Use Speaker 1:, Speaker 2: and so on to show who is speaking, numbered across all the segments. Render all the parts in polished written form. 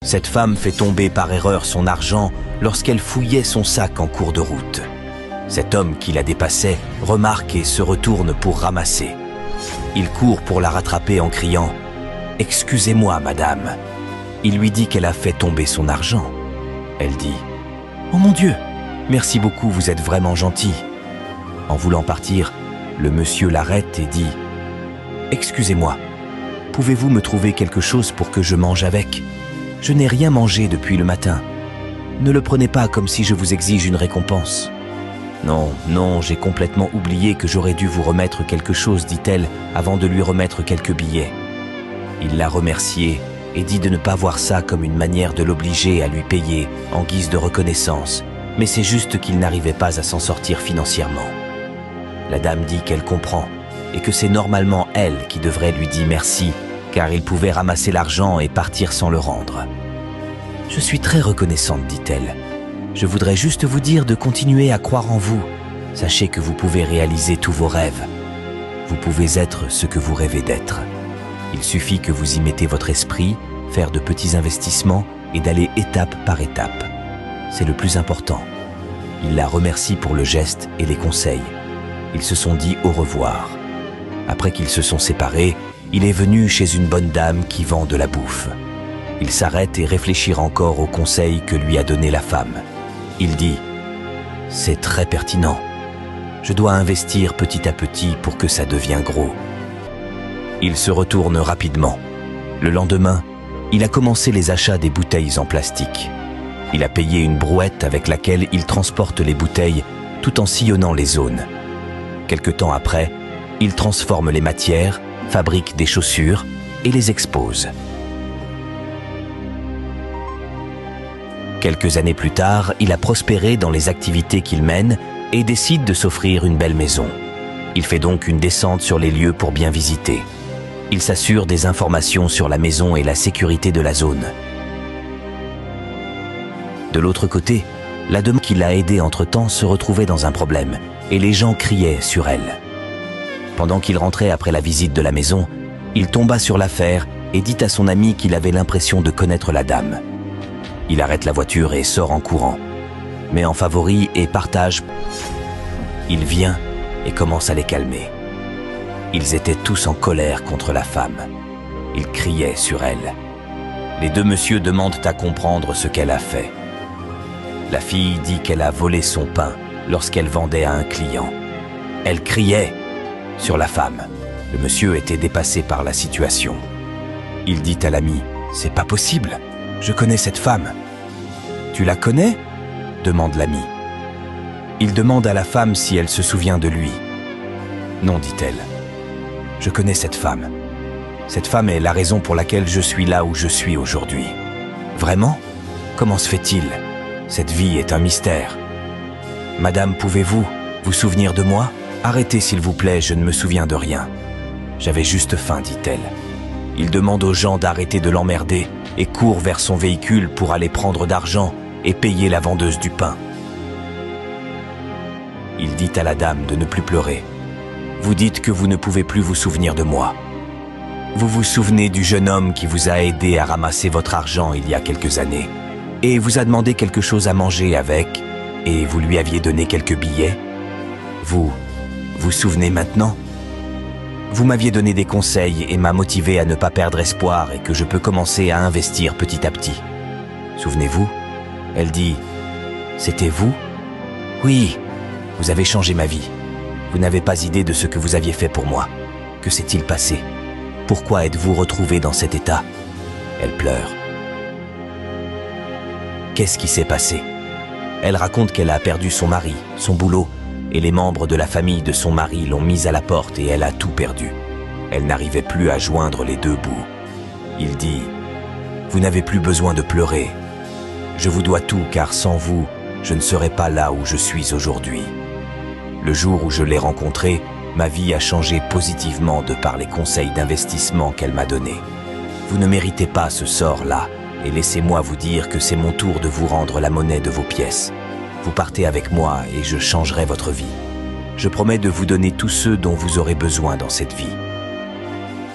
Speaker 1: Cette femme fait tomber par erreur son argent lorsqu'elle fouillait son sac en cours de route. Cet homme qui la dépassait remarque et se retourne pour ramasser. Il court pour la rattraper en criant « Excusez-moi, madame ». Il lui dit qu'elle a fait tomber son argent. Elle dit « Oh mon Dieu, merci beaucoup, vous êtes vraiment gentil ». En voulant partir, le monsieur l'arrête et dit « Excusez-moi, pouvez-vous me trouver quelque chose pour que je mange avec ? Je n'ai rien mangé depuis le matin. Ne le prenez pas comme si je vous exige une récompense. » « Non, non, j'ai complètement oublié que j'aurais dû vous remettre quelque chose, dit-elle, avant de lui remettre quelques billets. Il l'a remerciée et dit de ne pas voir ça comme une manière de l'obliger à lui payer en guise de reconnaissance, mais c'est juste qu'il n'arrivait pas à s'en sortir financièrement. La dame dit qu'elle comprend et que c'est normalement elle qui devrait lui dire merci, car il pouvait ramasser l'argent et partir sans le rendre. « Je suis très reconnaissante, dit-elle. Je voudrais juste vous dire de continuer à croire en vous. Sachez que vous pouvez réaliser tous vos rêves. Vous pouvez être ce que vous rêvez d'être. Il suffit que vous y mettez votre esprit, faire de petits investissements et d'aller étape par étape. C'est le plus important. » Il la remercie pour le geste et les conseils. Ils se sont dit au revoir. Après qu'ils se sont séparés, il est venu chez une bonne dame qui vend de la bouffe. Il s'arrête et réfléchit encore aux conseils que lui a donné la femme. Il dit « C'est très pertinent. Je dois investir petit à petit pour que ça devienne gros. » Il se retourne rapidement. Le lendemain, il a commencé les achats des bouteilles en plastique. Il a payé une brouette avec laquelle il transporte les bouteilles tout en sillonnant les zones. Quelque temps après, il transforme les matières, fabrique des chaussures et les expose. Quelques années plus tard, il a prospéré dans les activités qu'il mène et décide de s'offrir une belle maison. Il fait donc une descente sur les lieux pour bien visiter. Il s'assure des informations sur la maison et la sécurité de la zone. De l'autre côté, la dame qui l'a aidé entre-temps se retrouvait dans un problème et les gens criaient sur elle. Pendant qu'il rentrait après la visite de la maison, il tomba sur l'affaire et dit à son ami qu'il avait l'impression de connaître la dame. Il arrête la voiture et sort en courant, met en favori et partage. Il vient et commence à les calmer. Ils étaient tous en colère contre la femme. Ils criaient sur elle. Les deux messieurs demandent à comprendre ce qu'elle a fait. La fille dit qu'elle a volé son pain lorsqu'elle vendait à un client. Elle criait sur la femme. Le monsieur était dépassé par la situation. Il dit à l'ami « C'est pas possible, je connais cette femme. » « Tu la connais ?» demande l'ami. Il demande à la femme si elle se souvient de lui. « Non, dit-elle. Je connais cette femme. Cette femme est la raison pour laquelle je suis là où je suis aujourd'hui. » « Vraiment ? Comment se fait-il ? Cette vie est un mystère. »« Madame, pouvez-vous vous souvenir de moi ? Arrêtez s'il vous plaît, je ne me souviens de rien. J'avais juste faim, dit-elle. Il demande aux gens d'arrêter de l'emmerder et court vers son véhicule pour aller prendre d'argent et payer la vendeuse du pain. Il dit à la dame de ne plus pleurer. « Vous dites que vous ne pouvez plus vous souvenir de moi. Vous vous souvenez du jeune homme qui vous a aidé à ramasser votre argent il y a quelques années et vous a demandé quelque chose à manger avec et vous lui aviez donné quelques billets. Vous vous souvenez maintenant ? Vous m'aviez donné des conseils et m'a motivé à ne pas perdre espoir et que je peux commencer à investir petit à petit. Souvenez-vous ? » Elle dit « C'était vous ? Oui, vous avez changé ma vie. Vous n'avez pas idée de ce que vous aviez fait pour moi. Que s'est-il passé ? Pourquoi êtes-vous retrouvé dans cet état ? » Elle pleure. Qu'est-ce qui s'est passé ? Elle raconte qu'elle a perdu son mari, son boulot, et les membres de la famille de son mari l'ont mise à la porte et elle a tout perdu. Elle n'arrivait plus à joindre les deux bouts. Il dit « Vous n'avez plus besoin de pleurer. Je vous dois tout car sans vous, je ne serais pas là où je suis aujourd'hui. Le jour où je l'ai rencontrée, ma vie a changé positivement de par les conseils d'investissement qu'elle m'a donnés. Vous ne méritez pas ce sort-là et laissez-moi vous dire que c'est mon tour de vous rendre la monnaie de vos pièces. Vous partez avec moi et je changerai votre vie. Je promets de vous donner tous ceux dont vous aurez besoin dans cette vie.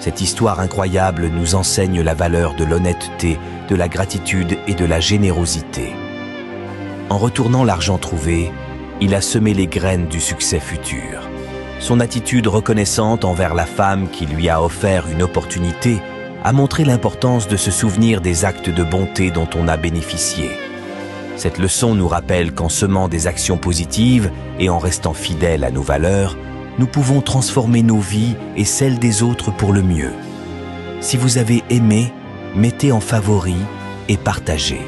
Speaker 1: Cette histoire incroyable nous enseigne la valeur de l'honnêteté, de la gratitude et de la générosité. En retournant l'argent trouvé, il a semé les graines du succès futur. Son attitude reconnaissante envers la femme qui lui a offert une opportunité a montré l'importance de se souvenir des actes de bonté dont on a bénéficié. Cette leçon nous rappelle qu'en semant des actions positives et en restant fidèles à nos valeurs, nous pouvons transformer nos vies et celles des autres pour le mieux. Si vous avez aimé, mettez en favori et partagez.